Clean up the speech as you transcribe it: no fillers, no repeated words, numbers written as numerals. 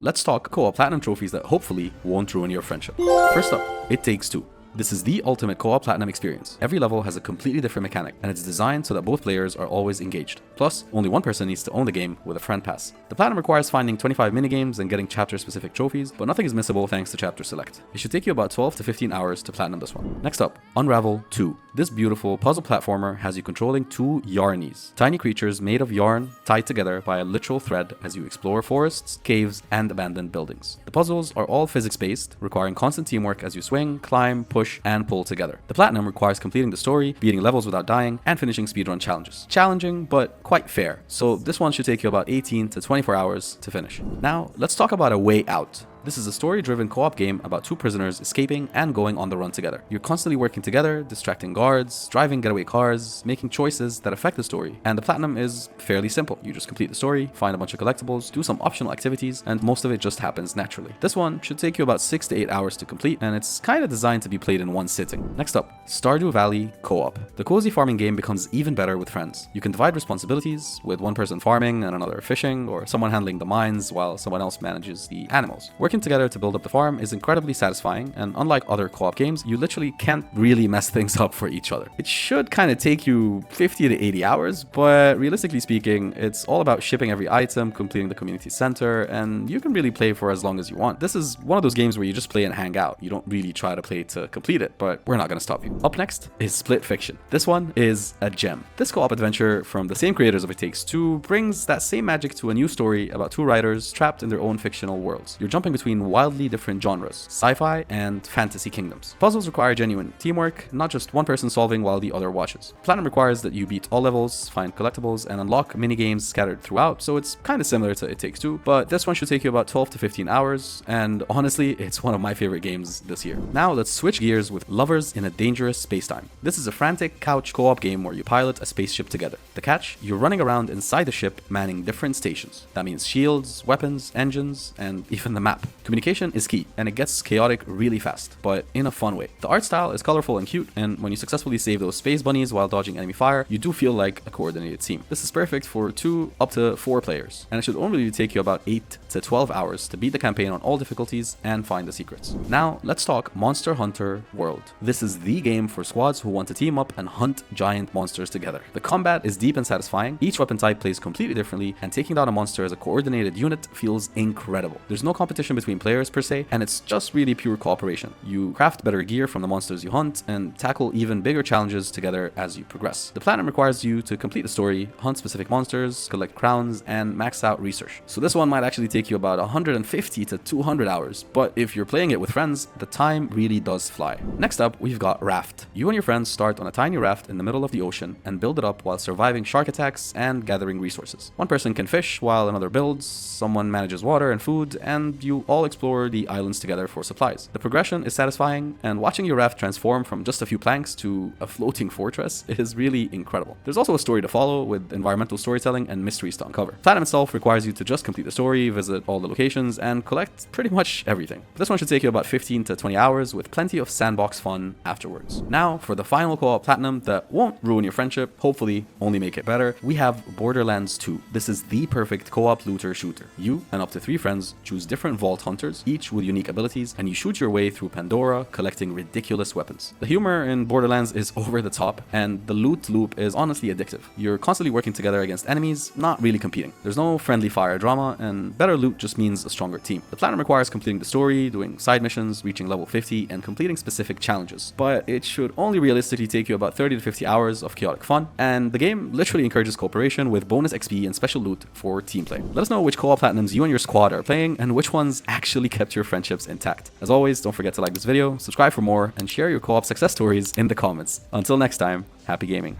Let's talk co-op platinum trophies that hopefully won't ruin your friendship. First up, It Takes Two. This is the ultimate co-op platinum experience. Every level has a completely different mechanic, and it's designed so that both players are always engaged. Plus, only one person needs to own the game with a friend pass. The platinum requires finding 25 minigames and getting chapter-specific trophies, but nothing is missable thanks to Chapter Select. It should take you about 12 to 15 hours to platinum this one. Next up, Unravel 2. This beautiful puzzle platformer has you controlling two yarnies, tiny creatures made of yarn tied together by a literal thread as you explore forests, caves, and abandoned buildings. The puzzles are all physics-based, requiring constant teamwork as you swing, climb, push, and pull together. The platinum requires completing the story, beating levels without dying, and finishing speedrun challenges. Challenging, but quite fair, so this one should take you about 18 to 24 hours to finish. Now, let's talk about A Way Out. This is a story-driven co-op game about two prisoners escaping and going on the run together. You're constantly working together, distracting guards, driving getaway cars, making choices that affect the story. And the platinum is fairly simple. You just complete the story, find a bunch of collectibles, do some optional activities, and most of it just happens naturally. This one should take you about 6 to 8 hours to complete, and it's kind of designed to be played in one sitting. Next up, Stardew Valley Co-op. The cozy farming game becomes even better with friends. You can divide responsibilities, with one person farming and another fishing, or someone handling the mines while someone else manages the animals. Working together to build up the farm is incredibly satisfying, and unlike other co-op games, you literally can't really mess things up for each other. It should kind of take you 50 to 80 hours, but realistically speaking, it's all about shipping every item, completing the community center, and you can really play for as long as you want. This is one of those games where you just play and hang out. You don't really try to play to complete it, but we're not going to stop you. Up next is Split Fiction. This one is a gem. This co-op adventure from the same creators of It Takes Two brings that same magic to a new story about two writers trapped in their own fictional worlds. You're jumping between wildly different genres, sci-fi and fantasy kingdoms. Puzzles require genuine teamwork, not just one person solving while the other watches. Platinum requires that you beat all levels, find collectibles, and unlock minigames scattered throughout, so it's kind of similar to It Takes Two, but this one should take you about 12 to 15 hours, and honestly, it's one of my favorite games this year. Now let's switch gears with Lovers in a Dangerous Spacetime. This is a frantic couch co-op game where you pilot a spaceship together. The catch? You're running around inside the ship manning different stations. That means shields, weapons, engines, and even the map. Communication is key, and it gets chaotic really fast, but in a fun way. The art style is colorful and cute, and when you successfully save those space bunnies while dodging enemy fire, you do feel like a coordinated team. This is perfect for 2 up to 4 players, and it should only take you about 8 to 12 hours to beat the campaign on all difficulties and find the secrets. Now, let's talk Monster Hunter World. This is the game for squads who want to team up and hunt giant monsters together. The combat is deep and satisfying, each weapon type plays completely differently, and taking down a monster as a coordinated unit feels incredible. There's no competition between players per se, and it's just really pure cooperation. You craft better gear from the monsters you hunt and tackle even bigger challenges together as you progress. The platinum requires you to complete the story, hunt specific monsters, collect crowns, and max out research. So this one might actually take you about 150 to 200 hours, but if you're playing it with friends, the time really does fly. Next up, we've got Raft. You and your friends start on a tiny raft in the middle of the ocean and build it up while surviving shark attacks and gathering resources. One person can fish while another builds, someone manages water and food, and you all explore the islands together for supplies. The progression is satisfying, and watching your raft transform from just a few planks to a floating fortress is really incredible. There's also a story to follow with environmental storytelling and mysteries to uncover. Platinum itself requires you to just complete the story, visit all the locations, and collect pretty much everything. This one should take you about 15 to 20 hours with plenty of sandbox fun afterwards. Now, for the final co-op platinum that won't ruin your friendship, hopefully only make it better, we have Borderlands 2. This is the perfect co-op looter shooter. You and up to 3 friends choose different vault hunters, each with unique abilities, and you shoot your way through Pandora, collecting ridiculous weapons. The humor in Borderlands is over the top, and the loot loop is honestly addictive. You're constantly working together against enemies, not really competing. There's no friendly fire drama, and better loot just means a stronger team. The platinum requires completing the story, doing side missions, reaching level 50, and completing specific challenges, but it should only realistically take you about 30 to 50 hours of chaotic fun, and the game literally encourages cooperation with bonus XP and special loot for team play. Let us know which co-op platinums you and your squad are playing, and which ones actually kept your friendships intact. As always, don't forget to like this video, subscribe for more, and share your co-op success stories in the comments. Until next time, happy gaming.